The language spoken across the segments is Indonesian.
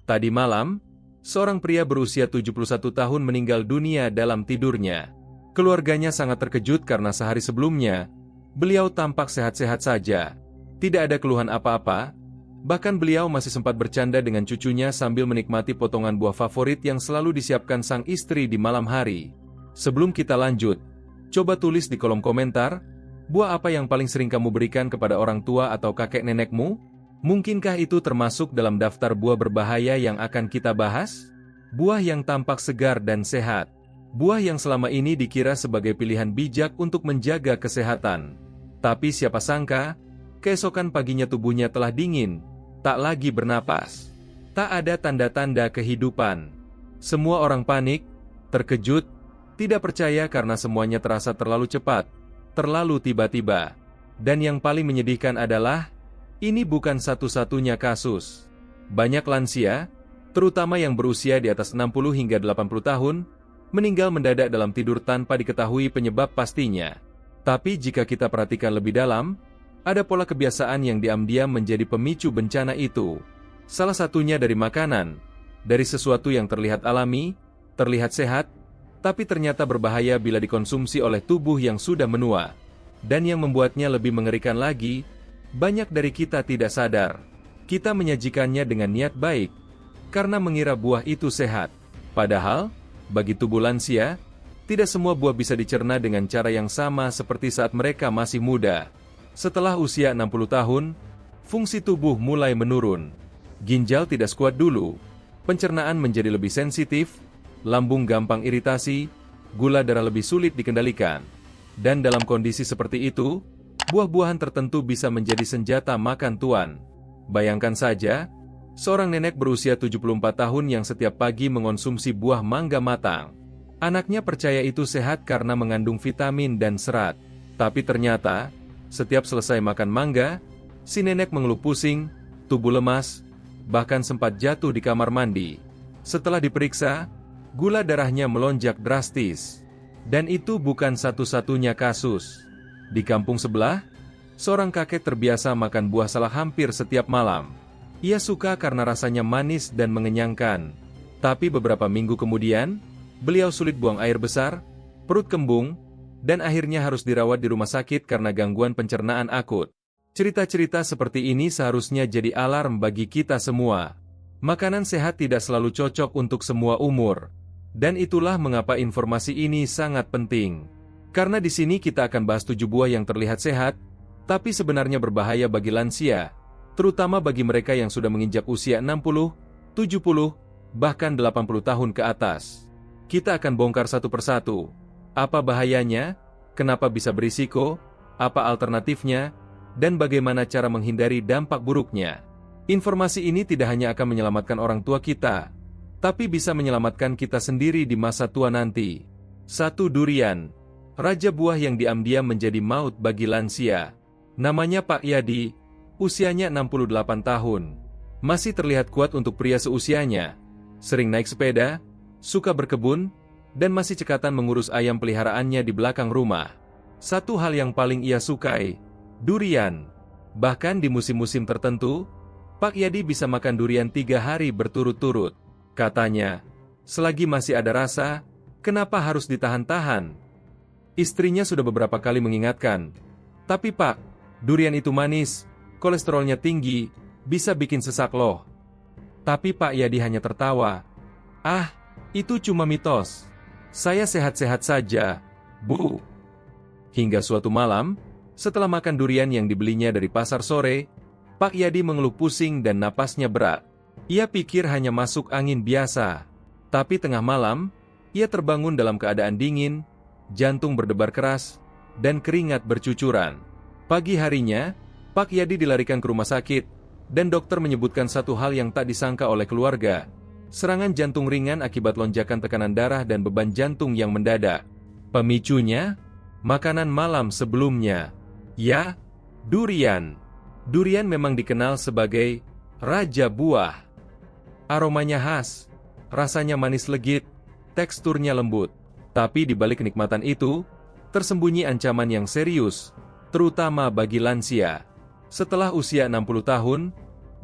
Tadi malam, seorang pria berusia 71 tahun meninggal dunia dalam tidurnya. Keluarganya sangat terkejut karena sehari sebelumnya, beliau tampak sehat-sehat saja. Tidak ada keluhan apa-apa, bahkan beliau masih sempat bercanda dengan cucunya sambil menikmati potongan buah favorit yang selalu disiapkan sang istri di malam hari. Sebelum kita lanjut, coba tulis di kolom komentar, buah apa yang paling sering kamu berikan kepada orang tua atau kakek nenekmu? Mungkinkah itu termasuk dalam daftar buah berbahaya yang akan kita bahas? Buah yang tampak segar dan sehat. Buah yang selama ini dikira sebagai pilihan bijak untuk menjaga kesehatan. Tapi siapa sangka, keesokan paginya tubuhnya telah dingin, tak lagi bernapas. Tak ada tanda-tanda kehidupan. Semua orang panik, terkejut, tidak percaya karena semuanya terasa terlalu cepat, terlalu tiba-tiba. Dan yang paling menyedihkan adalah, ini bukan satu-satunya kasus. Banyak lansia, terutama yang berusia di atas 60 hingga 80 tahun, meninggal mendadak dalam tidur tanpa diketahui penyebab pastinya. Tapi jika kita perhatikan lebih dalam, ada pola kebiasaan yang diam-diam menjadi pemicu bencana itu. Salah satunya dari makanan, dari sesuatu yang terlihat alami, terlihat sehat, tapi ternyata berbahaya bila dikonsumsi oleh tubuh yang sudah menua. Dan yang membuatnya lebih mengerikan lagi, banyak dari kita tidak sadar. Kita menyajikannya dengan niat baik, karena mengira buah itu sehat. Padahal, bagi tubuh lansia, tidak semua buah bisa dicerna dengan cara yang sama seperti saat mereka masih muda. Setelah usia 60 tahun, fungsi tubuh mulai menurun. Ginjal tidak sekuat dulu, pencernaan menjadi lebih sensitif, lambung gampang iritasi, gula darah lebih sulit dikendalikan. Dan dalam kondisi seperti itu, buah-buahan tertentu bisa menjadi senjata makan tuan. Bayangkan saja, seorang nenek berusia 74 tahun yang setiap pagi mengonsumsi buah mangga matang. Anaknya percaya itu sehat karena mengandung vitamin dan serat. Tapi ternyata, setiap selesai makan mangga, si nenek mengeluh pusing, tubuh lemas, bahkan sempat jatuh di kamar mandi. Setelah diperiksa, gula darahnya melonjak drastis. Dan itu bukan satu-satunya kasus. Di kampung sebelah, seorang kakek terbiasa makan buah salak hampir setiap malam. Ia suka karena rasanya manis dan mengenyangkan. Tapi beberapa minggu kemudian, beliau sulit buang air besar, perut kembung, dan akhirnya harus dirawat di rumah sakit karena gangguan pencernaan akut. Cerita-cerita seperti ini seharusnya jadi alarm bagi kita semua. Makanan sehat tidak selalu cocok untuk semua umur. Dan itulah mengapa informasi ini sangat penting. Karena di sini kita akan bahas 7 buah yang terlihat sehat, tapi sebenarnya berbahaya bagi lansia, terutama bagi mereka yang sudah menginjak usia 60, 70, bahkan 80 tahun ke atas. Kita akan bongkar satu persatu. Apa bahayanya? Kenapa bisa berisiko? Apa alternatifnya? Dan bagaimana cara menghindari dampak buruknya? Informasi ini tidak hanya akan menyelamatkan orang tua kita, tapi bisa menyelamatkan kita sendiri di masa tua nanti. 1. Durian. Raja buah yang diam-diam menjadi maut bagi lansia. Namanya Pak Yadi, usianya 68 tahun. Masih terlihat kuat untuk pria seusianya. Sering naik sepeda, suka berkebun, dan masih cekatan mengurus ayam peliharaannya di belakang rumah. Satu hal yang paling ia sukai, durian. Bahkan di musim-musim tertentu, Pak Yadi bisa makan durian 3 hari berturut-turut. Katanya, selagi masih ada rasa, kenapa harus ditahan-tahan? Istrinya sudah beberapa kali mengingatkan, tapi Pak, durian itu manis, kolesterolnya tinggi, bisa bikin sesak loh. Tapi Pak Yadi hanya tertawa. Ah, itu cuma mitos. Saya sehat-sehat saja, Bu. Hingga suatu malam, setelah makan durian yang dibelinya dari pasar sore, Pak Yadi mengeluh pusing dan napasnya berat. Ia pikir hanya masuk angin biasa. Tapi tengah malam, ia terbangun dalam keadaan dingin, jantung berdebar keras, dan keringat bercucuran. Pagi harinya, Pak Yadi dilarikan ke rumah sakit, dan dokter menyebutkan satu hal yang tak disangka oleh keluarga. Serangan jantung ringan akibat lonjakan tekanan darah dan beban jantung yang mendadak. Pemicunya? Makanan malam sebelumnya. Ya, durian. Durian memang dikenal sebagai raja buah. Aromanya khas, rasanya manis legit, teksturnya lembut. Tapi di balik kenikmatan itu, tersembunyi ancaman yang serius, terutama bagi lansia. Setelah usia 60 tahun,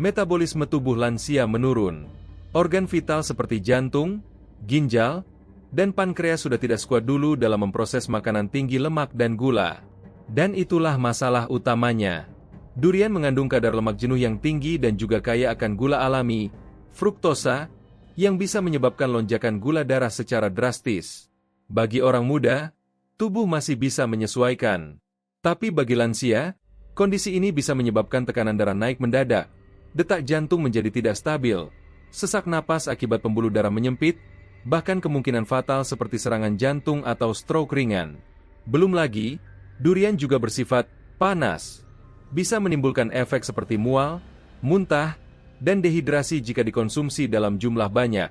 metabolisme tubuh lansia menurun. Organ vital seperti jantung, ginjal, dan pankreas sudah tidak sekuat dulu dalam memproses makanan tinggi lemak dan gula. Dan itulah masalah utamanya. Durian mengandung kadar lemak jenuh yang tinggi dan juga kaya akan gula alami, fruktosa, yang bisa menyebabkan lonjakan gula darah secara drastis. Bagi orang muda, tubuh masih bisa menyesuaikan. Tapi bagi lansia, kondisi ini bisa menyebabkan tekanan darah naik mendadak, detak jantung menjadi tidak stabil, sesak napas akibat pembuluh darah menyempit, bahkan kemungkinan fatal seperti serangan jantung atau stroke ringan. Belum lagi, durian juga bersifat panas. Bisa menimbulkan efek seperti mual, muntah, dan dehidrasi jika dikonsumsi dalam jumlah banyak.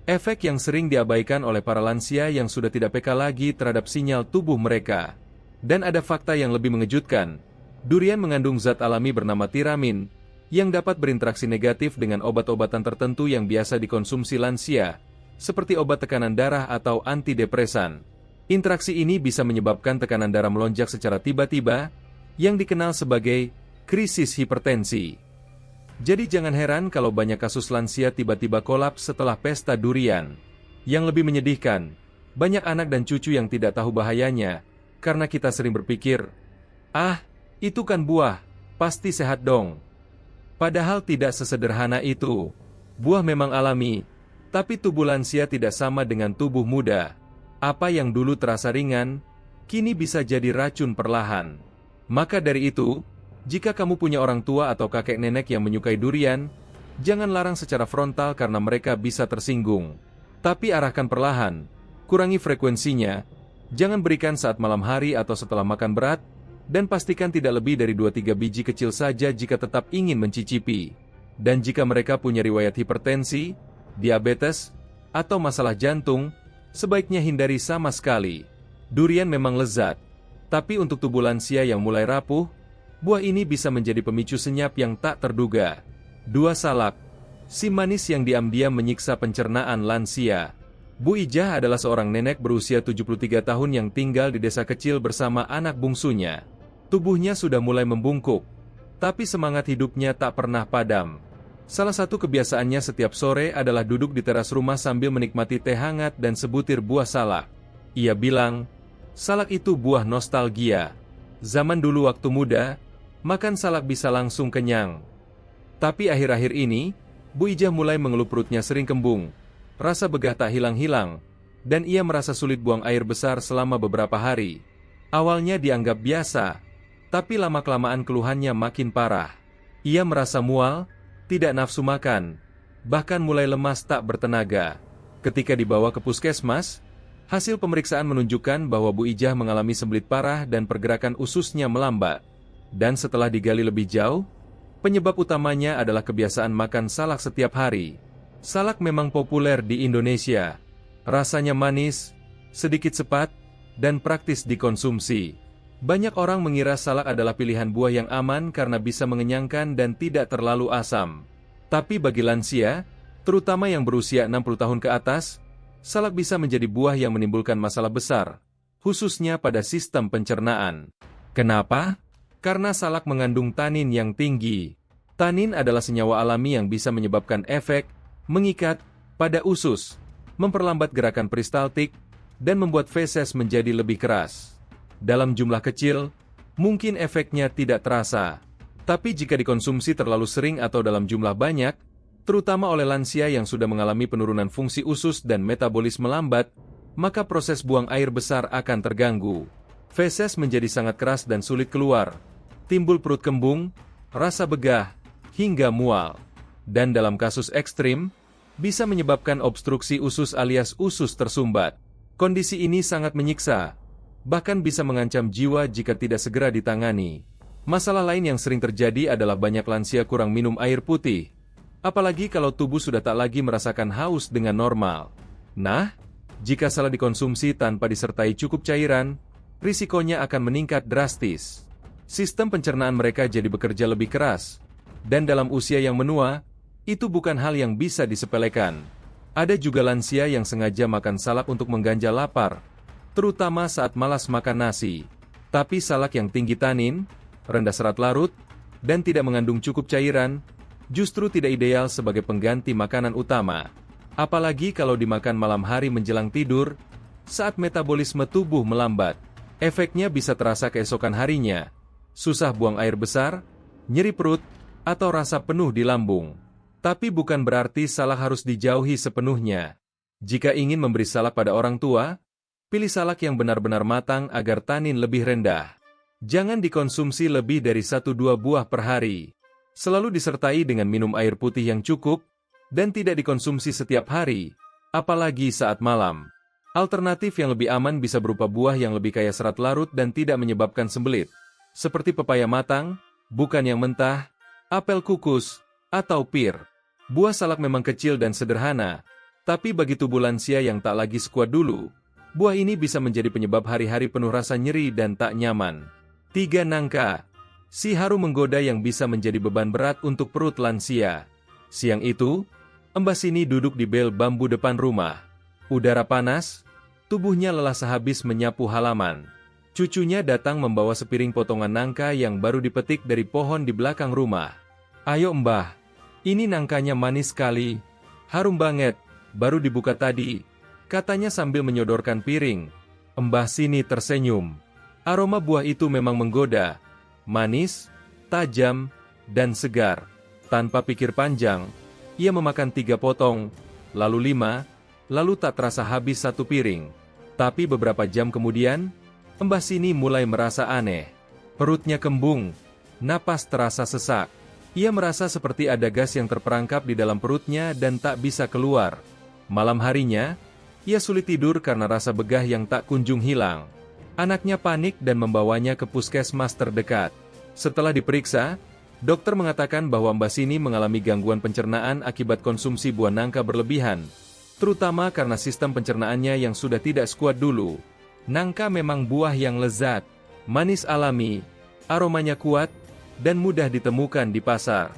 Efek yang sering diabaikan oleh para lansia yang sudah tidak peka lagi terhadap sinyal tubuh mereka. Dan ada fakta yang lebih mengejutkan. Durian mengandung zat alami bernama tiramin, yang dapat berinteraksi negatif dengan obat-obatan tertentu yang biasa dikonsumsi lansia, seperti obat tekanan darah atau antidepresan. Interaksi ini bisa menyebabkan tekanan darah melonjak secara tiba-tiba, yang dikenal sebagai krisis hipertensi. Jadi jangan heran kalau banyak kasus lansia tiba-tiba kolaps setelah pesta durian. Yang lebih menyedihkan, banyak anak dan cucu yang tidak tahu bahayanya, karena kita sering berpikir, "Ah, itu kan buah, pasti sehat dong." Padahal tidak sesederhana itu. Buah memang alami, tapi tubuh lansia tidak sama dengan tubuh muda. Apa yang dulu terasa ringan, kini bisa jadi racun perlahan. Maka dari itu, jika kamu punya orang tua atau kakek nenek yang menyukai durian, jangan larang secara frontal karena mereka bisa tersinggung. Tapi arahkan perlahan, kurangi frekuensinya, jangan berikan saat malam hari atau setelah makan berat, dan pastikan tidak lebih dari 2-3 biji kecil saja jika tetap ingin mencicipi. Dan jika mereka punya riwayat hipertensi, diabetes, atau masalah jantung, sebaiknya hindari sama sekali. Durian memang lezat, tapi untuk tubuh lansia yang mulai rapuh, buah ini bisa menjadi pemicu senyap yang tak terduga. 2. Salak. Si manis yang diam-diam menyiksa pencernaan lansia. Bu Ijah adalah seorang nenek berusia 73 tahun yang tinggal di desa kecil bersama anak bungsunya. Tubuhnya sudah mulai membungkuk, tapi semangat hidupnya tak pernah padam. Salah satu kebiasaannya setiap sore adalah duduk di teras rumah sambil menikmati teh hangat dan sebutir buah salak. Ia bilang, salak itu buah nostalgia. Zaman dulu waktu muda, makan salak bisa langsung kenyang. Tapi akhir-akhir ini, Bu Ijah mulai mengeluh perutnya sering kembung, rasa begah tak hilang-hilang, dan ia merasa sulit buang air besar selama beberapa hari. Awalnya dianggap biasa, tapi lama-kelamaan keluhannya makin parah. Ia merasa mual, tidak nafsu makan, bahkan mulai lemas tak bertenaga. Ketika dibawa ke puskesmas, hasil pemeriksaan menunjukkan bahwa Bu Ijah mengalami sembelit parah dan pergerakan ususnya melambat. Dan setelah digali lebih jauh, penyebab utamanya adalah kebiasaan makan salak setiap hari. Salak memang populer di Indonesia. Rasanya manis, sedikit sepat, dan praktis dikonsumsi. Banyak orang mengira salak adalah pilihan buah yang aman karena bisa mengenyangkan dan tidak terlalu asam. Tapi bagi lansia, terutama yang berusia 60 tahun ke atas, salak bisa menjadi buah yang menimbulkan masalah besar, khususnya pada sistem pencernaan. Kenapa? Karena salak mengandung tanin yang tinggi. Tanin adalah senyawa alami yang bisa menyebabkan efek mengikat pada usus, memperlambat gerakan peristaltik, dan membuat feses menjadi lebih keras. Dalam jumlah kecil, mungkin efeknya tidak terasa. Tapi jika dikonsumsi terlalu sering atau dalam jumlah banyak, terutama oleh lansia yang sudah mengalami penurunan fungsi usus dan metabolisme lambat, maka proses buang air besar akan terganggu. Feses menjadi sangat keras dan sulit keluar. Timbul perut kembung, rasa begah, hingga mual. Dan dalam kasus ekstrim, bisa menyebabkan obstruksi usus alias usus tersumbat. Kondisi ini sangat menyiksa, bahkan bisa mengancam jiwa jika tidak segera ditangani. Masalah lain yang sering terjadi adalah banyak lansia kurang minum air putih. Apalagi kalau tubuh sudah tak lagi merasakan haus dengan normal. Nah, jika salah dikonsumsi tanpa disertai cukup cairan, risikonya akan meningkat drastis. Sistem pencernaan mereka jadi bekerja lebih keras. Dan dalam usia yang menua, itu bukan hal yang bisa disepelekan. Ada juga lansia yang sengaja makan salak untuk mengganjal lapar, terutama saat malas makan nasi. Tapi salak yang tinggi tanin, rendah serat larut, dan tidak mengandung cukup cairan, justru tidak ideal sebagai pengganti makanan utama. Apalagi kalau dimakan malam hari menjelang tidur, saat metabolisme tubuh melambat. Efeknya bisa terasa keesokan harinya, susah buang air besar, nyeri perut, atau rasa penuh di lambung. Tapi bukan berarti salak harus dijauhi sepenuhnya. Jika ingin memberi salak pada orang tua, pilih salak yang benar-benar matang agar tanin lebih rendah. Jangan dikonsumsi lebih dari 1-2 buah per hari. Selalu disertai dengan minum air putih yang cukup, dan tidak dikonsumsi setiap hari, apalagi saat malam. Alternatif yang lebih aman bisa berupa buah yang lebih kaya serat larut dan tidak menyebabkan sembelit, seperti pepaya matang, bukan yang mentah, apel kukus, atau pir. Buah salak memang kecil dan sederhana, tapi bagi tubuh lansia yang tak lagi sekuat dulu, buah ini bisa menjadi penyebab hari-hari penuh rasa nyeri dan tak nyaman. 3. Nangka. Si harum menggoda yang bisa menjadi beban berat untuk perut lansia. Siang itu, Mbah Sini duduk di bel bambu depan rumah. Udara panas, tubuhnya lelah sehabis menyapu halaman. Cucunya datang membawa sepiring potongan nangka yang baru dipetik dari pohon di belakang rumah. "Ayo Mbah, ini nangkanya manis sekali. Harum banget, baru dibuka tadi," katanya sambil menyodorkan piring. Mbah Sini tersenyum. Aroma buah itu memang menggoda, manis, tajam, dan segar. Tanpa pikir panjang, ia memakan 3 potong, lalu 5, lalu tak terasa habis 1 piring. Tapi beberapa jam kemudian, Mbah Sini mulai merasa aneh. Perutnya kembung, napas terasa sesak. Ia merasa seperti ada gas yang terperangkap di dalam perutnya dan tak bisa keluar. Malam harinya, ia sulit tidur karena rasa begah yang tak kunjung hilang. Anaknya panik dan membawanya ke puskesmas terdekat. Setelah diperiksa, dokter mengatakan bahwa Mbah Sini mengalami gangguan pencernaan akibat konsumsi buah nangka berlebihan, terutama karena sistem pencernaannya yang sudah tidak sekuat dulu. Nangka memang buah yang lezat, manis alami, aromanya kuat, dan mudah ditemukan di pasar.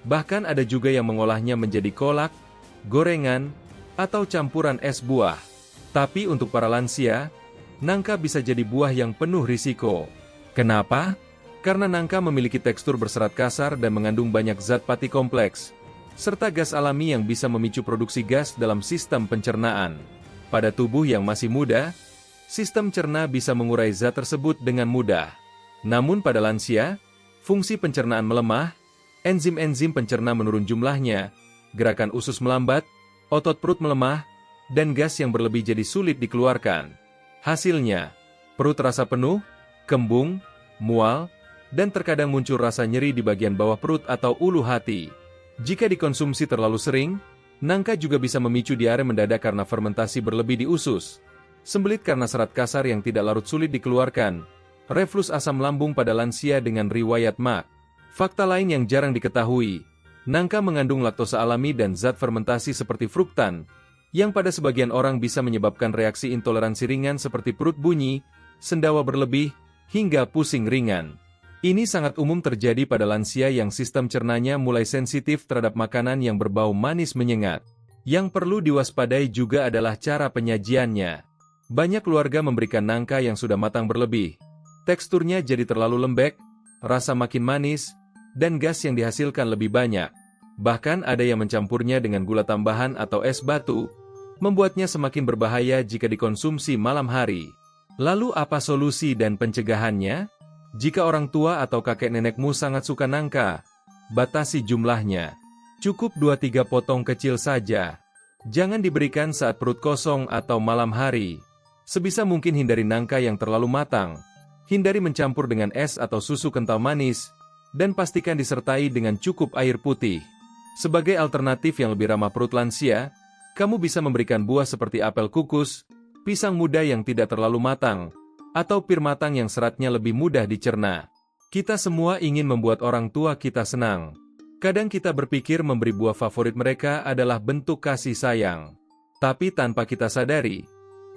Bahkan ada juga yang mengolahnya menjadi kolak, gorengan, atau campuran es buah. Tapi untuk para lansia, nangka bisa jadi buah yang penuh risiko. Kenapa? Karena nangka memiliki tekstur berserat kasar dan mengandung banyak zat pati kompleks, serta gas alami yang bisa memicu produksi gas dalam sistem pencernaan. Pada tubuh yang masih muda, sistem cerna bisa mengurai zat tersebut dengan mudah. Namun pada lansia, fungsi pencernaan melemah, enzim-enzim pencerna menurun jumlahnya, gerakan usus melambat, otot perut melemah, dan gas yang berlebih jadi sulit dikeluarkan. Hasilnya, perut terasa penuh, kembung, mual, dan terkadang muncul rasa nyeri di bagian bawah perut atau ulu hati. Jika dikonsumsi terlalu sering, nangka juga bisa memicu diare mendadak karena fermentasi berlebih di usus, sembelit karena serat kasar yang tidak larut sulit dikeluarkan, reflux asam lambung pada lansia dengan riwayat MAC. Fakta lain yang jarang diketahui, nangka mengandung laktosa alami dan zat fermentasi seperti fruktan, yang pada sebagian orang bisa menyebabkan reaksi intoleransi ringan seperti perut bunyi, sendawa berlebih, hingga pusing ringan. Ini sangat umum terjadi pada lansia yang sistem cernanya mulai sensitif terhadap makanan yang berbau manis menyengat. Yang perlu diwaspadai juga adalah cara penyajiannya. Banyak keluarga memberikan nangka yang sudah matang berlebih. Teksturnya jadi terlalu lembek, rasa makin manis, dan gas yang dihasilkan lebih banyak. Bahkan ada yang mencampurnya dengan gula tambahan atau es batu, membuatnya semakin berbahaya jika dikonsumsi malam hari. Lalu apa solusi dan pencegahannya? Jika orang tua atau kakek nenekmu sangat suka nangka, batasi jumlahnya. Cukup 2-3 potong kecil saja. Jangan diberikan saat perut kosong atau malam hari. Sebisa mungkin hindari nangka yang terlalu matang. Hindari mencampur dengan es atau susu kental manis, dan pastikan disertai dengan cukup air putih. Sebagai alternatif yang lebih ramah perut lansia, kamu bisa memberikan buah seperti apel kukus, pisang muda yang tidak terlalu matang, atau pir matang yang seratnya lebih mudah dicerna. Kita semua ingin membuat orang tua kita senang. Kadang kita berpikir memberi buah favorit mereka adalah bentuk kasih sayang. Tapi tanpa kita sadari,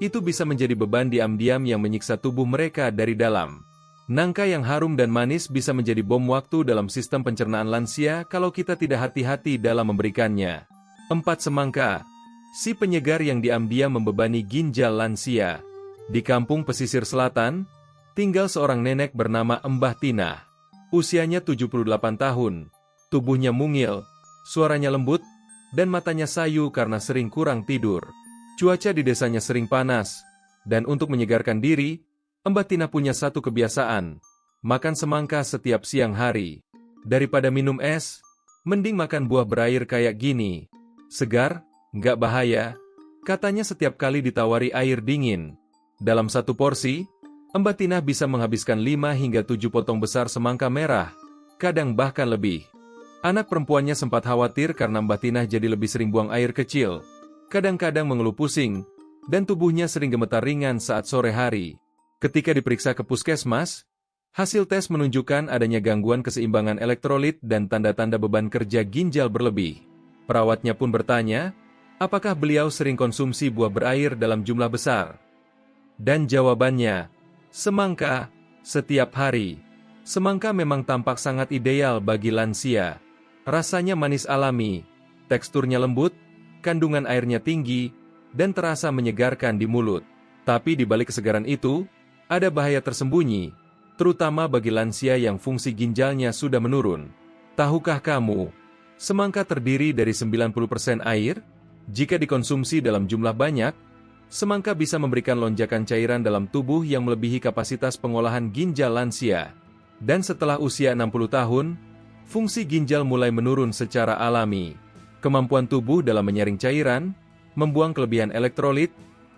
itu bisa menjadi beban diam-diam yang menyiksa tubuh mereka dari dalam. Nangka yang harum dan manis bisa menjadi bom waktu dalam sistem pencernaan lansia kalau kita tidak hati-hati dalam memberikannya. 4. Semangka. Si penyegar yang diam-diam membebani ginjal lansia. Di kampung pesisir selatan, tinggal seorang nenek bernama Mbah Tinah. Usianya 78 tahun, tubuhnya mungil, Suaranya lembut, dan matanya sayu karena sering kurang tidur. Cuaca di desanya sering panas, dan untuk menyegarkan diri, Mbah Tina punya satu kebiasaan, makan semangka setiap siang hari. Daripada minum es, mending makan buah berair kayak gini. Segar, nggak bahaya, katanya setiap kali ditawari air dingin. Dalam satu porsi, Mbah Tina bisa menghabiskan 5 hingga 7 potong besar semangka merah, kadang bahkan lebih. Anak perempuannya sempat khawatir karena Mbah Tina jadi lebih sering buang air kecil, kadang-kadang mengeluh pusing, dan tubuhnya sering gemetar ringan saat sore hari. Ketika diperiksa ke puskesmas, hasil tes menunjukkan adanya gangguan keseimbangan elektrolit dan tanda-tanda beban kerja ginjal berlebih. Perawatnya pun bertanya, apakah beliau sering konsumsi buah berair dalam jumlah besar? Dan jawabannya, semangka, setiap hari. Semangka memang tampak sangat ideal bagi lansia. Rasanya manis alami, teksturnya lembut, kandungan airnya tinggi, dan terasa menyegarkan di mulut. Tapi di balik kesegaran itu, ada bahaya tersembunyi, terutama bagi lansia yang fungsi ginjalnya sudah menurun. Tahukah kamu, semangka terdiri dari 90% air? Jika dikonsumsi dalam jumlah banyak, semangka bisa memberikan lonjakan cairan dalam tubuh yang melebihi kapasitas pengolahan ginjal lansia. Dan setelah usia 60 tahun, fungsi ginjal mulai menurun secara alami. Kemampuan tubuh dalam menyaring cairan, membuang kelebihan elektrolit,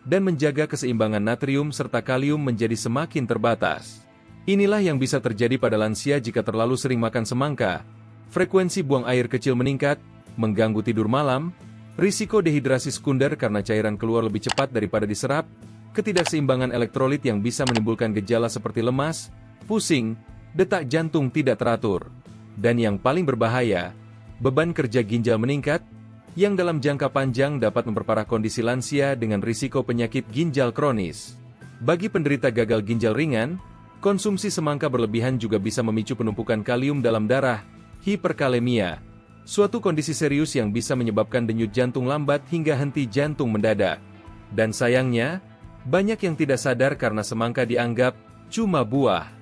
dan menjaga keseimbangan natrium serta kalium menjadi semakin terbatas. Inilah yang bisa terjadi pada lansia jika terlalu sering makan semangka. Frekuensi buang air kecil meningkat, mengganggu tidur malam, risiko dehidrasi sekunder karena cairan keluar lebih cepat daripada diserap, ketidakseimbangan elektrolit yang bisa menimbulkan gejala seperti lemas, pusing, detak jantung tidak teratur. Dan yang paling berbahaya, beban kerja ginjal meningkat, yang dalam jangka panjang dapat memperparah kondisi lansia dengan risiko penyakit ginjal kronis. Bagi penderita gagal ginjal ringan, konsumsi semangka berlebihan juga bisa memicu penumpukan kalium dalam darah, hiperkalemia, suatu kondisi serius yang bisa menyebabkan denyut jantung lambat hingga henti jantung mendadak. Dan sayangnya, banyak yang tidak sadar karena semangka dianggap cuma buah.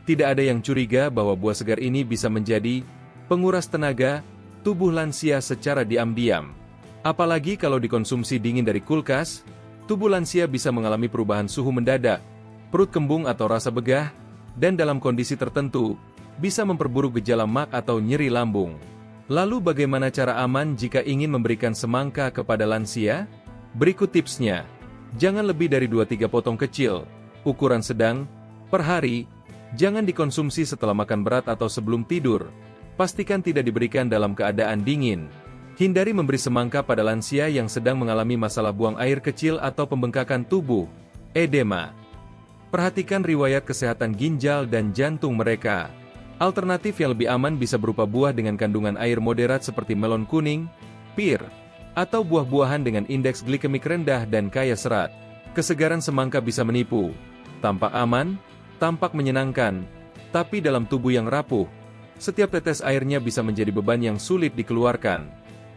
Tidak ada yang curiga bahwa buah segar ini bisa menjadi penguras tenaga tubuh lansia secara diam-diam. Apalagi kalau dikonsumsi dingin dari kulkas, tubuh lansia bisa mengalami perubahan suhu mendadak, perut kembung atau rasa begah, dan dalam kondisi tertentu, bisa memperburuk gejala mak atau nyeri lambung. Lalu bagaimana cara aman jika ingin memberikan semangka kepada lansia? Berikut tipsnya. Jangan lebih dari 2-3 potong kecil, ukuran sedang, per hari. Jangan dikonsumsi setelah makan berat atau sebelum tidur. Pastikan tidak diberikan dalam keadaan dingin. Hindari memberi semangka pada lansia yang sedang mengalami masalah buang air kecil atau pembengkakan tubuh, edema. Perhatikan riwayat kesehatan ginjal dan jantung mereka. Alternatif yang lebih aman bisa berupa buah dengan kandungan air moderat seperti melon kuning, pir, atau buah-buahan dengan indeks glikemik rendah dan kaya serat. Kesegaran semangka bisa menipu. Tampak aman, tampak menyenangkan, tapi dalam tubuh yang rapuh, setiap tetes airnya bisa menjadi beban yang sulit dikeluarkan.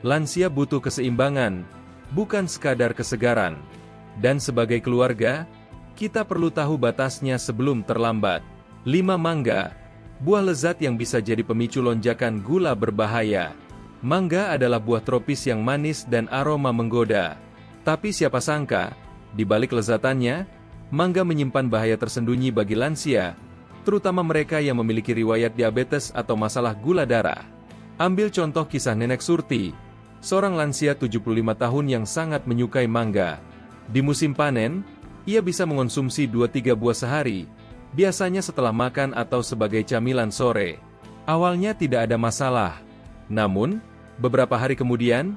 Lansia butuh keseimbangan, bukan sekadar kesegaran. Dan sebagai keluarga, kita perlu tahu batasnya sebelum terlambat. 5 mangga, buah lezat yang bisa jadi pemicu lonjakan gula berbahaya. Mangga adalah buah tropis yang manis dan aroma menggoda. Tapi siapa sangka, di balik lezatannya, mangga menyimpan bahaya tersembunyi bagi lansia, terutama mereka yang memiliki riwayat diabetes atau masalah gula darah. Ambil contoh kisah Nenek Surti, seorang lansia 75 tahun yang sangat menyukai mangga. Di musim panen, ia bisa mengonsumsi 2-3 buah sehari, biasanya setelah makan atau sebagai camilan sore. Awalnya tidak ada masalah. Namun, beberapa hari kemudian,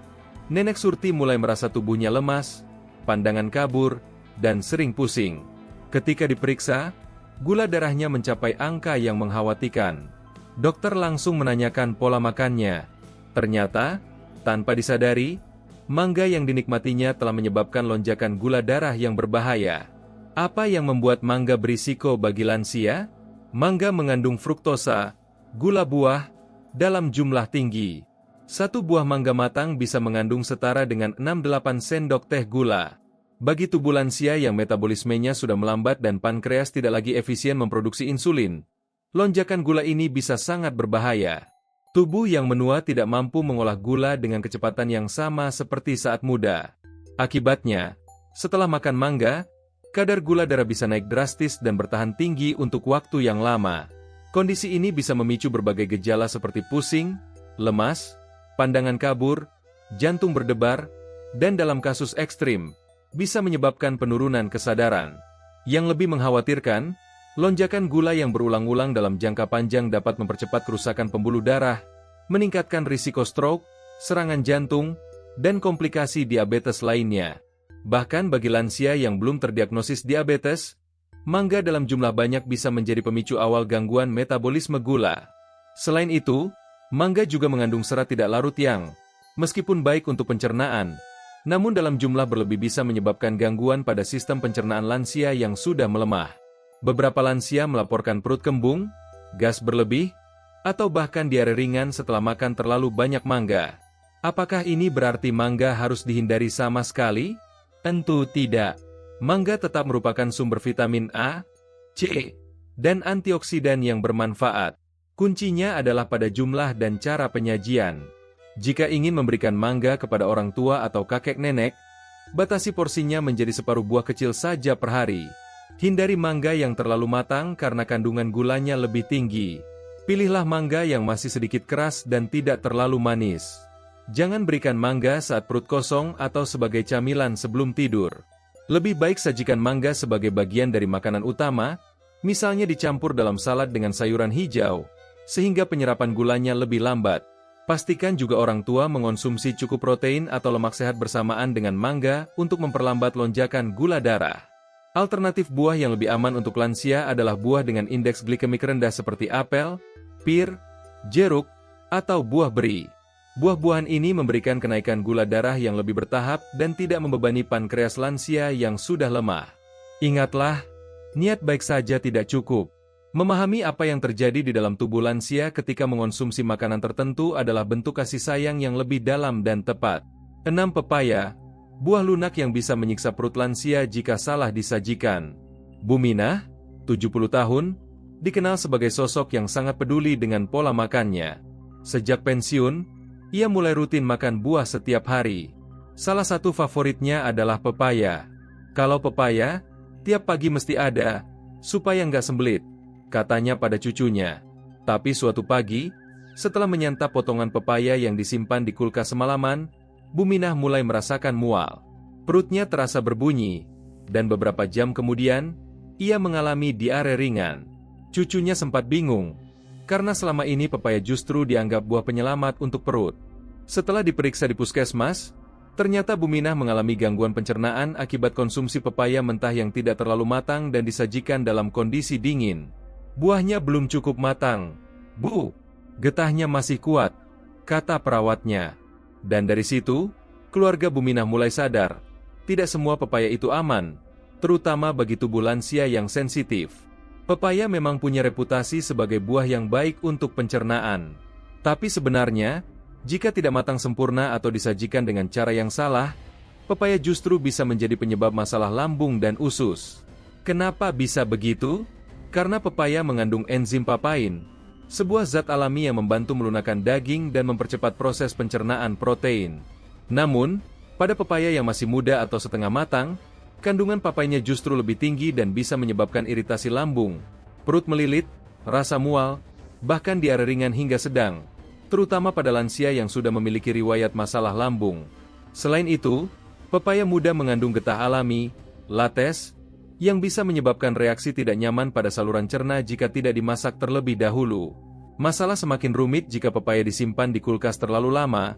Nenek Surti mulai merasa tubuhnya lemas, pandangan kabur, dan sering pusing. Ketika diperiksa, gula darahnya mencapai angka yang mengkhawatirkan. Dokter langsung menanyakan pola makannya. Ternyata, tanpa disadari, mangga yang dinikmatinya telah menyebabkan lonjakan gula darah yang berbahaya. Apa yang membuat mangga berisiko bagi lansia? Mangga mengandung fruktosa, gula buah, dalam jumlah tinggi. Satu buah mangga matang bisa mengandung setara dengan 6-8 sendok teh gula. Bagi tubuh lansia yang metabolismenya sudah melambat dan pankreas tidak lagi efisien memproduksi insulin, lonjakan gula ini bisa sangat berbahaya. Tubuh yang menua tidak mampu mengolah gula dengan kecepatan yang sama seperti saat muda. Akibatnya, setelah makan mangga, kadar gula darah bisa naik drastis dan bertahan tinggi untuk waktu yang lama. Kondisi ini bisa memicu berbagai gejala seperti pusing, lemas, pandangan kabur, jantung berdebar, dan dalam kasus ekstrim, bisa menyebabkan penurunan kesadaran. Yang lebih mengkhawatirkan, lonjakan gula yang berulang-ulang dalam jangka panjang dapat mempercepat kerusakan pembuluh darah, meningkatkan risiko stroke, serangan jantung, dan komplikasi diabetes lainnya. Bahkan bagi lansia yang belum terdiagnosis diabetes, mangga dalam jumlah banyak bisa menjadi pemicu awal gangguan metabolisme gula. Selain itu, mangga juga mengandung serat tidak larut yang, meskipun baik untuk pencernaan, namun dalam jumlah berlebih bisa menyebabkan gangguan pada sistem pencernaan lansia yang sudah melemah. Beberapa lansia melaporkan perut kembung, gas berlebih, atau bahkan diare ringan setelah makan terlalu banyak mangga. Apakah ini berarti mangga harus dihindari sama sekali? Tentu tidak. Mangga tetap merupakan sumber vitamin A, C, dan antioksidan yang bermanfaat. Kuncinya adalah pada jumlah dan cara penyajian. Jika ingin memberikan mangga kepada orang tua atau kakek nenek, batasi porsinya menjadi separuh buah kecil saja per hari. Hindari mangga yang terlalu matang karena kandungan gulanya lebih tinggi. Pilihlah mangga yang masih sedikit keras dan tidak terlalu manis. Jangan berikan mangga saat perut kosong atau sebagai camilan sebelum tidur. Lebih baik sajikan mangga sebagai bagian dari makanan utama, misalnya dicampur dalam salad dengan sayuran hijau, sehingga penyerapan gulanya lebih lambat. Pastikan juga orang tua mengonsumsi cukup protein atau lemak sehat bersamaan dengan mangga untuk memperlambat lonjakan gula darah. Alternatif buah yang lebih aman untuk lansia adalah buah dengan indeks glikemik rendah seperti apel, pir, jeruk, atau buah beri. Buah-buahan ini memberikan kenaikan gula darah yang lebih bertahap dan tidak membebani pankreas lansia yang sudah lemah. Ingatlah, niat baik saja tidak cukup. Memahami apa yang terjadi di dalam tubuh lansia ketika mengonsumsi makanan tertentu adalah bentuk kasih sayang yang lebih dalam dan tepat. 6. Pepaya, buah lunak yang bisa menyiksa perut lansia jika salah disajikan. Buminah, 70 tahun, dikenal sebagai sosok yang sangat peduli dengan pola makannya. Sejak pensiun, ia mulai rutin makan buah setiap hari. Salah satu favoritnya adalah pepaya. Kalau pepaya, tiap pagi mesti ada, supaya nggak sembelit, katanya pada cucunya. Tapi suatu pagi, setelah menyantap potongan pepaya yang disimpan di kulkas semalaman, Buminah mulai merasakan mual. Perutnya terasa berbunyi, dan beberapa jam kemudian, ia mengalami diare ringan. Cucunya sempat bingung, karena selama ini pepaya justru dianggap buah penyelamat untuk perut. Setelah diperiksa di puskesmas, ternyata Buminah mengalami gangguan pencernaan akibat konsumsi pepaya mentah yang tidak terlalu matang dan disajikan dalam kondisi dingin. Buahnya belum cukup matang. Bu, getahnya masih kuat, kata perawatnya. Dan dari situ, keluarga Buminah mulai sadar, tidak semua pepaya itu aman, terutama bagi tubuh lansia yang sensitif. Pepaya memang punya reputasi sebagai buah yang baik untuk pencernaan. Tapi sebenarnya, jika tidak matang sempurna atau disajikan dengan cara yang salah, pepaya justru bisa menjadi penyebab masalah lambung dan usus. Kenapa bisa begitu? Karena pepaya mengandung enzim papain, sebuah zat alami yang membantu melunakkan daging dan mempercepat proses pencernaan protein. Namun, pada pepaya yang masih muda atau setengah matang, kandungan papainya justru lebih tinggi dan bisa menyebabkan iritasi lambung, perut melilit, rasa mual, bahkan diare ringan hingga sedang, terutama pada lansia yang sudah memiliki riwayat masalah lambung. Selain itu, pepaya muda mengandung getah alami, lates, yang bisa menyebabkan reaksi tidak nyaman pada saluran cerna jika tidak dimasak terlebih dahulu. Masalah semakin rumit jika pepaya disimpan di kulkas terlalu lama,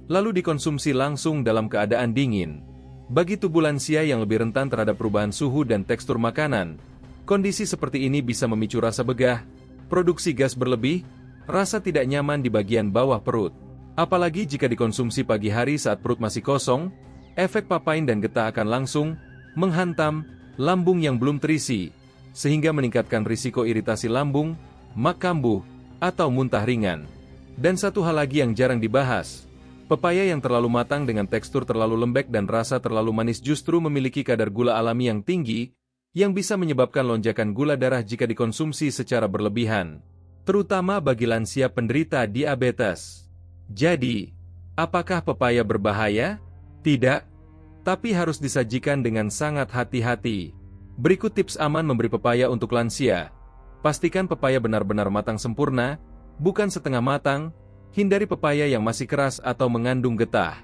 lalu dikonsumsi langsung dalam keadaan dingin. Bagi tubuh lansia yang lebih rentan terhadap perubahan suhu dan tekstur makanan, kondisi seperti ini bisa memicu rasa begah, produksi gas berlebih, rasa tidak nyaman di bagian bawah perut. Apalagi jika dikonsumsi pagi hari saat perut masih kosong, efek papain dan getah akan langsung menghantam lambung yang belum terisi, sehingga meningkatkan risiko iritasi lambung, mak kambuh, atau muntah ringan. Dan satu hal lagi yang jarang dibahas, pepaya yang terlalu matang dengan tekstur terlalu lembek dan rasa terlalu manis justru memiliki kadar gula alami yang tinggi, yang bisa menyebabkan lonjakan gula darah jika dikonsumsi secara berlebihan. terutama bagi lansia penderita diabetes. Jadi, apakah pepaya berbahaya? Tidak, tapi harus disajikan dengan sangat hati-hati. Berikut tips aman memberi pepaya untuk lansia. Pastikan pepaya benar-benar matang sempurna, bukan setengah matang. Hindari pepaya yang masih keras atau mengandung getah.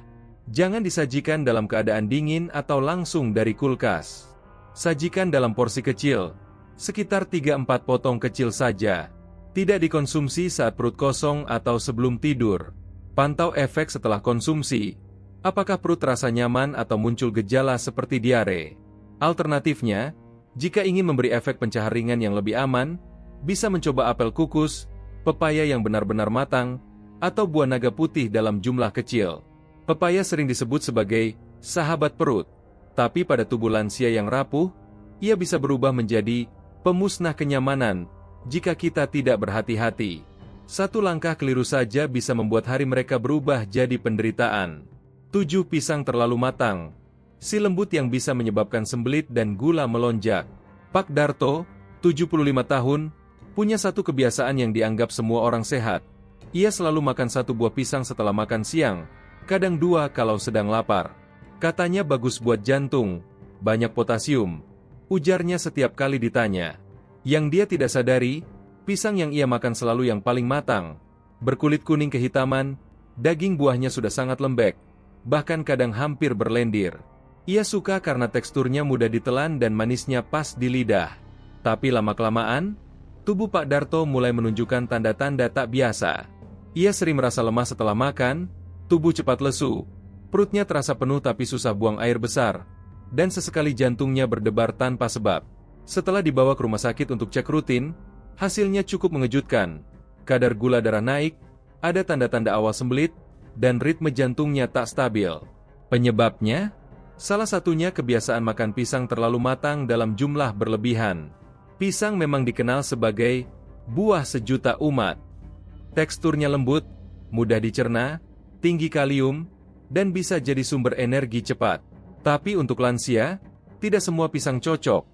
Jangan disajikan dalam keadaan dingin atau langsung dari kulkas. Sajikan dalam porsi kecil, sekitar 3-4 potong kecil saja. Tidak dikonsumsi saat perut kosong atau sebelum tidur. Pantau efek setelah konsumsi. Apakah perut terasa nyaman atau muncul gejala seperti diare? Alternatifnya, jika ingin memberi efek pencahar ringan yang lebih aman, bisa mencoba apel kukus, pepaya yang benar-benar matang, atau buah naga putih dalam jumlah kecil. Pepaya sering disebut sebagai sahabat perut, tapi pada tubuh lansia yang rapuh, ia bisa berubah menjadi pemusnah kenyamanan jika kita tidak berhati-hati. Satu langkah keliru saja bisa membuat hari mereka berubah jadi penderitaan. 7. Pisang terlalu matang. Si lembut yang bisa menyebabkan sembelit dan gula melonjak. Pak Darto, 75 tahun, punya satu kebiasaan yang dianggap semua orang sehat. Ia selalu makan satu buah pisang setelah makan siang, kadang 2 kalau sedang lapar. Katanya bagus buat jantung, banyak potasium. Ujarnya setiap kali ditanya. Yang dia tidak sadari, pisang yang ia makan selalu yang paling matang. Berkulit kuning kehitaman, daging buahnya sudah sangat lembek, bahkan kadang hampir berlendir. Ia suka karena teksturnya mudah ditelan dan manisnya pas di lidah. Tapi lama-kelamaan, tubuh Pak Darto mulai menunjukkan tanda-tanda tak biasa. Ia sering merasa lemah setelah makan, tubuh cepat lesu, perutnya terasa penuh tapi susah buang air besar, dan sesekali jantungnya berdebar tanpa sebab. Setelah dibawa ke rumah sakit untuk cek rutin, hasilnya cukup mengejutkan. Kadar gula darah naik, ada tanda-tanda awal sembelit, dan ritme jantungnya tak stabil. Penyebabnya? Salah satunya kebiasaan makan pisang terlalu matang dalam jumlah berlebihan. Pisang memang dikenal sebagai buah sejuta umat. Teksturnya lembut, mudah dicerna, tinggi kalium, dan bisa jadi sumber energi cepat. Tapi untuk lansia, tidak semua pisang cocok,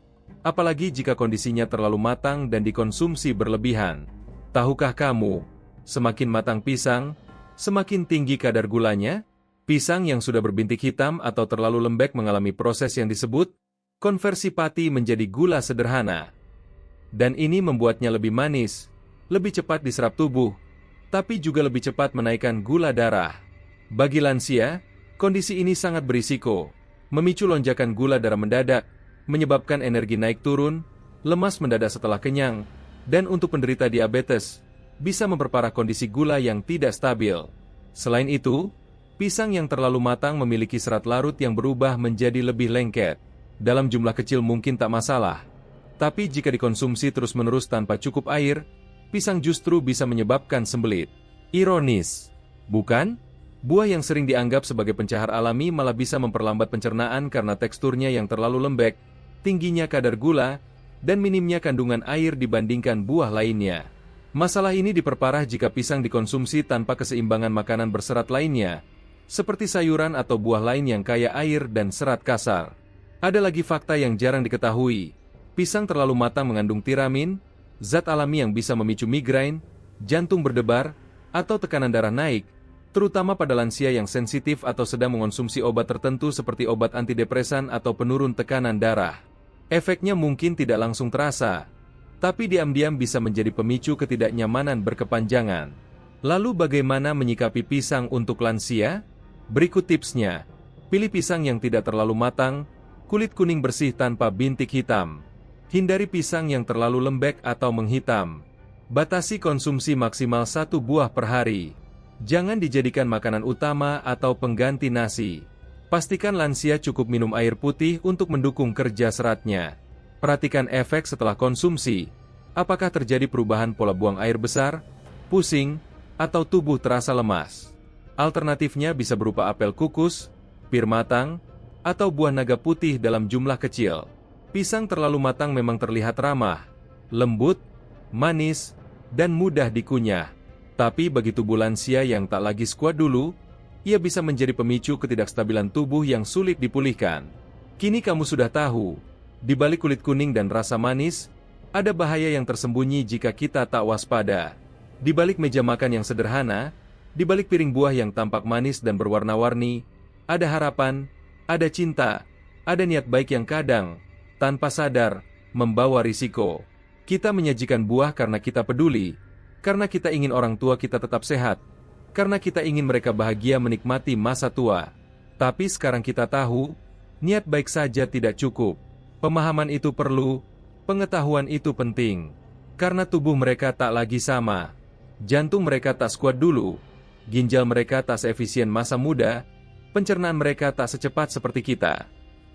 apalagi jika kondisinya terlalu matang dan dikonsumsi berlebihan. Tahukah kamu, semakin matang pisang, semakin tinggi kadar gulanya? Pisang yang sudah berbintik hitam atau terlalu lembek mengalami proses yang disebut konversi pati menjadi gula sederhana. Dan ini membuatnya lebih manis, lebih cepat diserap tubuh, tapi juga lebih cepat menaikkan gula darah. Bagi lansia, kondisi ini sangat berisiko, memicu lonjakan gula darah mendadak, menyebabkan energi naik turun, lemas mendadak setelah kenyang, dan untuk penderita diabetes, bisa memperparah kondisi gula yang tidak stabil. Selain itu, pisang yang terlalu matang memiliki serat larut yang berubah menjadi lebih lengket. Dalam jumlah kecil mungkin tak masalah, tapi jika dikonsumsi terus-menerus tanpa cukup air, pisang justru bisa menyebabkan sembelit. Ironis, bukan? Buah yang sering dianggap sebagai pencahar alami malah bisa memperlambat pencernaan karena teksturnya yang terlalu lembek, tingginya kadar gula, dan minimnya kandungan air dibandingkan buah lainnya. Masalah ini diperparah jika pisang dikonsumsi tanpa keseimbangan makanan berserat lainnya, seperti sayuran atau buah lain yang kaya air dan serat kasar. Ada lagi fakta yang jarang diketahui. Pisang terlalu matang mengandung tiramin, zat alami yang bisa memicu migrain, jantung berdebar, atau tekanan darah naik, terutama pada lansia yang sensitif atau sedang mengonsumsi obat tertentu seperti obat antidepresan atau penurun tekanan darah. Efeknya mungkin tidak langsung terasa, tapi diam-diam bisa menjadi pemicu ketidaknyamanan berkepanjangan. Lalu bagaimana menyikapi pisang untuk lansia? Berikut tipsnya. Pilih pisang yang tidak terlalu matang, kulit kuning bersih tanpa bintik hitam. Hindari pisang yang terlalu lembek atau menghitam. Batasi konsumsi maksimal 1 buah per hari. Jangan dijadikan makanan utama atau pengganti nasi. Pastikan lansia cukup minum air putih untuk mendukung kerja seratnya. Perhatikan efek setelah konsumsi. Apakah terjadi perubahan pola buang air besar, pusing, atau tubuh terasa lemas? Alternatifnya bisa berupa apel kukus, pir matang, atau buah naga putih dalam jumlah kecil. Pisang terlalu matang memang terlihat ramah, lembut, manis, dan mudah dikunyah. Tapi bagi tubuh lansia yang tak lagi sekuat dulu, ia bisa menjadi pemicu ketidakstabilan tubuh yang sulit dipulihkan. Kini kamu sudah tahu, di balik kulit kuning dan rasa manis, Ada bahaya yang tersembunyi jika kita tak waspada. Di balik meja makan yang sederhana, di balik piring buah yang tampak manis dan berwarna-warni, ada harapan, ada cinta, ada niat baik yang kadang, tanpa sadar, membawa risiko. Kita menyajikan buah karena kita peduli, karena kita ingin orang tua kita tetap sehat, karena kita ingin mereka bahagia menikmati masa tua. Tapi sekarang kita tahu, niat baik saja tidak cukup. Pemahaman itu perlu, pengetahuan itu penting. Karena tubuh mereka tak lagi sama. Jantung mereka tak sekuat dulu, ginjal mereka tak seefisien masa muda, pencernaan mereka tak secepat seperti kita.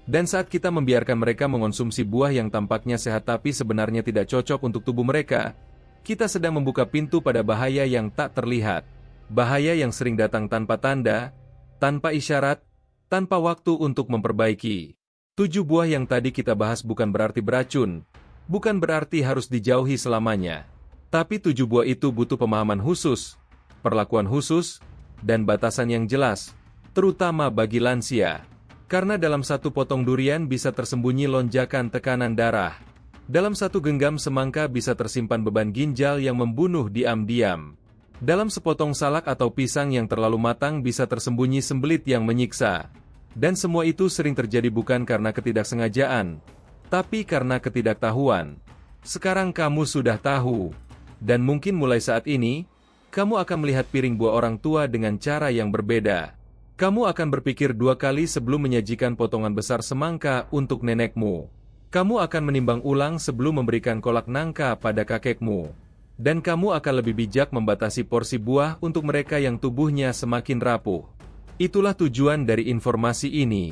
Dan saat kita membiarkan mereka mengonsumsi buah yang tampaknya sehat tapi sebenarnya tidak cocok untuk tubuh mereka, kita sedang membuka pintu pada bahaya yang tak terlihat. Bahaya yang sering datang tanpa tanda, tanpa isyarat, tanpa waktu untuk memperbaiki. 7 buah yang tadi kita bahas bukan berarti beracun, bukan berarti harus dijauhi selamanya. Tapi 7 buah itu butuh pemahaman khusus, perlakuan khusus, dan batasan yang jelas, terutama bagi lansia. Karena dalam satu potong durian bisa tersembunyi lonjakan tekanan darah. Dalam satu genggam semangka bisa tersimpan beban ginjal yang membunuh diam-diam. Dalam sepotong salak atau pisang yang terlalu matang bisa tersembunyi sembelit yang menyiksa. Dan semua itu sering terjadi bukan karena ketidaksengajaan, tapi karena ketidaktahuan. Sekarang kamu sudah tahu. Dan mungkin mulai saat ini, kamu akan melihat piring buah orang tua dengan cara yang berbeda. Kamu akan berpikir 2 kali sebelum menyajikan potongan besar semangka untuk nenekmu. Kamu akan menimbang ulang sebelum memberikan kolak nangka pada kakekmu. Dan kamu akan lebih bijak membatasi porsi buah untuk mereka yang tubuhnya semakin rapuh. Itulah tujuan dari informasi ini.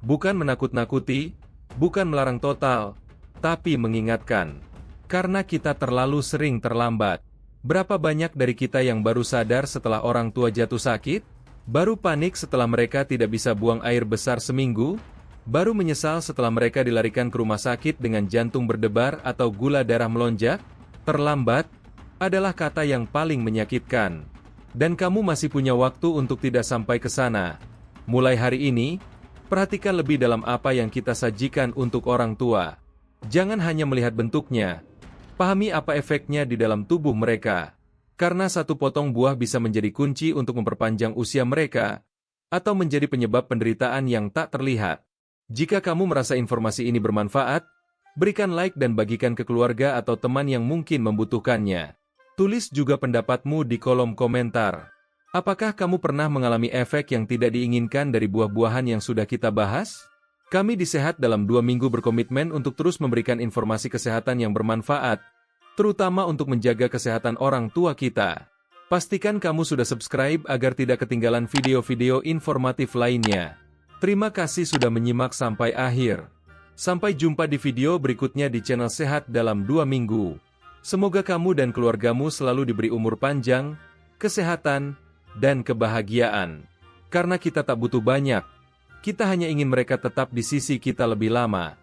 Bukan menakut-nakuti, bukan melarang total, tapi mengingatkan. Karena kita terlalu sering terlambat. Berapa banyak dari kita yang baru sadar setelah orang tua jatuh sakit? Baru panik setelah mereka tidak bisa buang air besar seminggu? Baru menyesal setelah mereka dilarikan ke rumah sakit dengan jantung berdebar atau gula darah melonjak? Terlambat adalah kata yang paling menyakitkan. Dan kamu masih punya waktu untuk tidak sampai ke sana. Mulai hari ini, perhatikan lebih dalam apa yang kita sajikan untuk orang tua. Jangan hanya melihat bentuknya. Pahami apa efeknya di dalam tubuh mereka. Karena satu potong buah bisa menjadi kunci untuk memperpanjang usia mereka, atau menjadi penyebab penderitaan yang tak terlihat. Jika kamu merasa informasi ini bermanfaat, berikan like dan bagikan ke keluarga atau teman yang mungkin membutuhkannya. Tulis juga pendapatmu di kolom komentar. Apakah kamu pernah mengalami efek yang tidak diinginkan dari buah-buahan yang sudah kita bahas? Kami di Sehat dalam 2 minggu berkomitmen untuk terus memberikan informasi kesehatan yang bermanfaat, terutama untuk menjaga kesehatan orang tua kita. Pastikan kamu sudah subscribe agar tidak ketinggalan video-video informatif lainnya. Terima kasih sudah menyimak sampai akhir. Sampai jumpa di video berikutnya di channel Sehat dalam 2 minggu. Semoga kamu dan keluargamu selalu diberi umur panjang, kesehatan, dan kebahagiaan. Karena kita tak butuh banyak, kita hanya ingin mereka tetap di sisi kita lebih lama.